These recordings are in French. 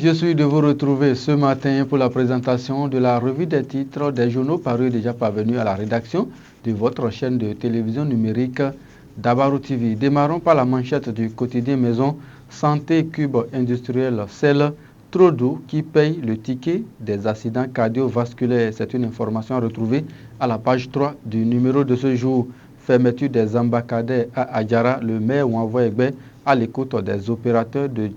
je suis de vous retrouver ce matin pour la présentation de la revue des titres des journaux parus déjà parvenus à la rédaction de votre chaîne de télévision numérique Dabarou TV. Démarrons par la manchette du quotidien Maison Santé Cube Industriel Cell trop d'eau qui paye le ticket des accidents cardiovasculaires. C'est une information retrouvée à la page 3 du numéro de ce jour. Fermeture des embarcadères à Adjara, le maire Ouanvoye Egbe à l'écoute des opérateurs de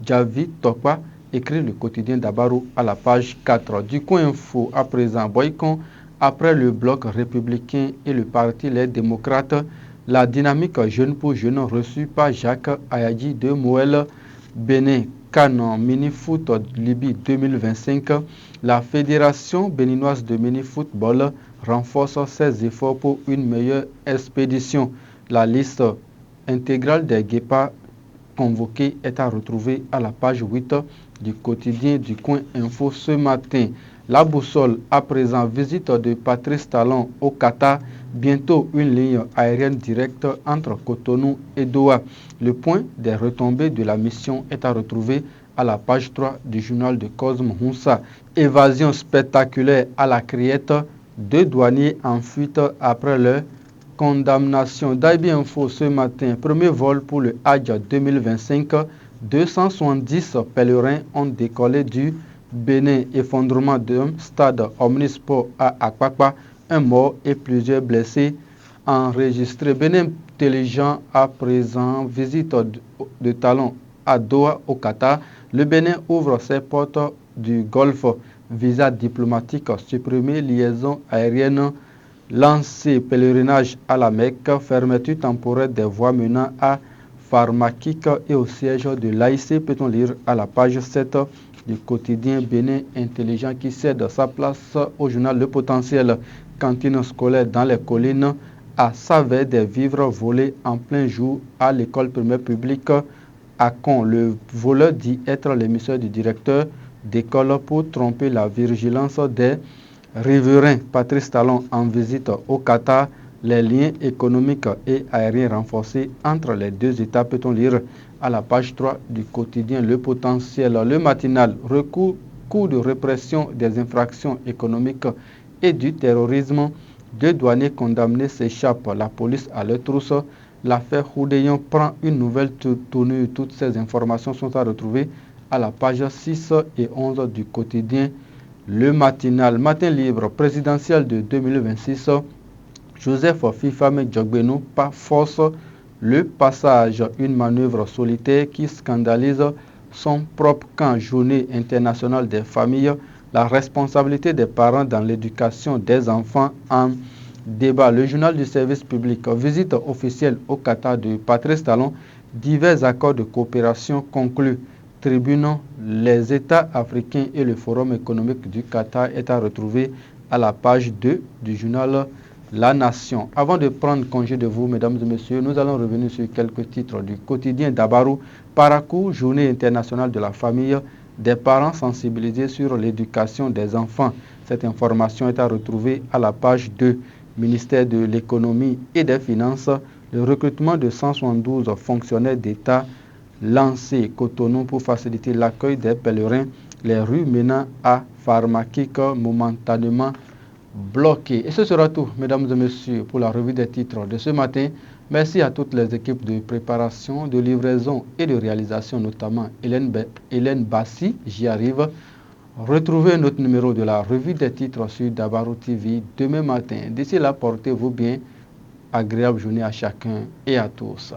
Javi Tokpa, écrit le quotidien Dabarou à la page 4. Du coin info à présent, Boycon, après le bloc républicain et le parti Les Démocrates, la dynamique jeune pour jeune reçue par Jacques Ayadji de Moël, Bénin, Canon, Mini-Foot Libye 2025, la Fédération béninoise de mini-football renforce ses efforts pour une meilleure expédition. La liste intégrale des guépards convoqués est à retrouver à la page 8 du quotidien du coin info ce matin. La boussole à présent, visite de Patrice Talon au Qatar, bientôt une ligne aérienne directe entre Cotonou et Doha. Le point des retombées de la mission est à retrouver à la page 3 du journal de Cosme Houssa. Évasion spectaculaire à la Criette, 2 douaniers en fuite après leur condamnation. d'Aibi Info ce matin, premier vol pour le Hajj 2025, 270 pèlerins ont décollé du Bénin. Effondrement d'un stade omnisport à Akpakpa, un mort et plusieurs blessés enregistrés. Bénin intelligent à présent, visite de Talon à Doha au Qatar. Le Bénin ouvre ses portes du Golfe, visa diplomatique supprimé, liaison aérienne lancée, pèlerinage à la Mecque, fermeture temporaire des voies menant à Pharmakique et au siège de l'AIC, peut-on lire à la page 7 du quotidien Bénin intelligent qui cède sa place au journal Le Potentiel. Cantine scolaire dans les collines à Savais, des vivres volés en plein jour à l'école primaire publique à Con. Le voleur dit être l'émissaire du directeur d'école pour tromper la vigilance des riverains. Patrice Talon en visite au Qatar. Les liens économiques et aériens renforcés entre les deux États, peut-on lire à la page 3 du quotidien Le Potentiel. Le matinal, recours, coup de répression des infractions économiques et du terrorisme. 2 douaniers condamnés s'échappent. La police à leur trousse. L'affaire Houdéon prend une nouvelle tournure. Toutes ces informations sont à retrouver à la page 6 et 11 du quotidien Le Matinal. Matin libre présidentiel de 2026. Joseph Fifame Djogbenou force le passage, une manœuvre solitaire qui scandalise son propre camp. Journée internationale des familles, la responsabilité des parents dans l'éducation des enfants en débat. Le journal du service public, visite officielle au Qatar de Patrice Talon, divers accords de coopération conclus. Tribune, les États africains et le Forum économique du Qatar est à retrouver à la page 2 du journal La Nation. Avant de prendre congé de vous, mesdames et messieurs, nous allons revenir sur quelques titres du quotidien Dabarou. Parakou, journée internationale de la famille, des parents sensibilisés sur l'éducation des enfants. Cette information est à retrouver à la page 2. Ministère de l'économie et des finances, le recrutement de 172 fonctionnaires d'État lancé. Cotonou pour faciliter l'accueil des pèlerins. Les rues menant à Pharmakique momentanément bloquées. Et ce sera tout, mesdames et messieurs, pour la revue des titres de ce matin. Merci à toutes les équipes de préparation, de livraison et de réalisation, notamment Hélène Bassi, j'y arrive. Retrouvez notre numéro de la revue des titres sur Dabarou TV demain matin. D'ici là, portez-vous bien. Agréable journée à chacun et à tous.